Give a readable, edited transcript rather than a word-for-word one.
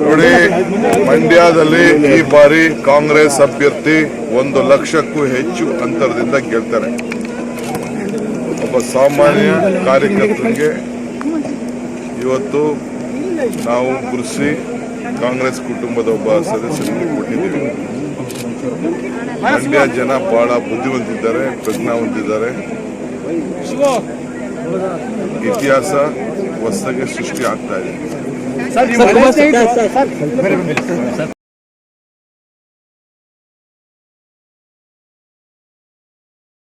ನೋಡಿ, ಮಂಡ್ಯದಲ್ಲಿ ಈ ಬಾರಿ ಕಾಂಗ್ರೆಸ್ ಅಭ್ಯರ್ಥಿ 1 ಲಕ್ಷಕ್ಕೂ ಹೆಚ್ಚು ಅಂತರದಿಂದ ಗೆಲ್ತಾರೆ. ಒಬ್ಬ ಸಾಮಾನ್ಯ ಕಾರ್ಯಕರ್ತರಿಗೆ ಇವತ್ತು ನಾವು ಗುರುಸಿ ಕಾಂಗ್ರೆಸ್ ಕುಟುಂಬದ ಒಬ್ಬ ಸದಸ್ಯರಿಗೆ ಕೊಟ್ಟಿದ್ದೀವಿ. ಮಂಡ್ಯ ಜನ ಬಹಳ ಬುದ್ಧಿವಂತಿದ್ದಾರೆ, ಪ್ರಜ್ಞಾವಂತಿದ್ದಾರೆ. ಇತಿಹಾಸ ಹೊಸದಾಗಿ ಸೃಷ್ಟಿ ಆಗ್ತಾ ಇದೆ.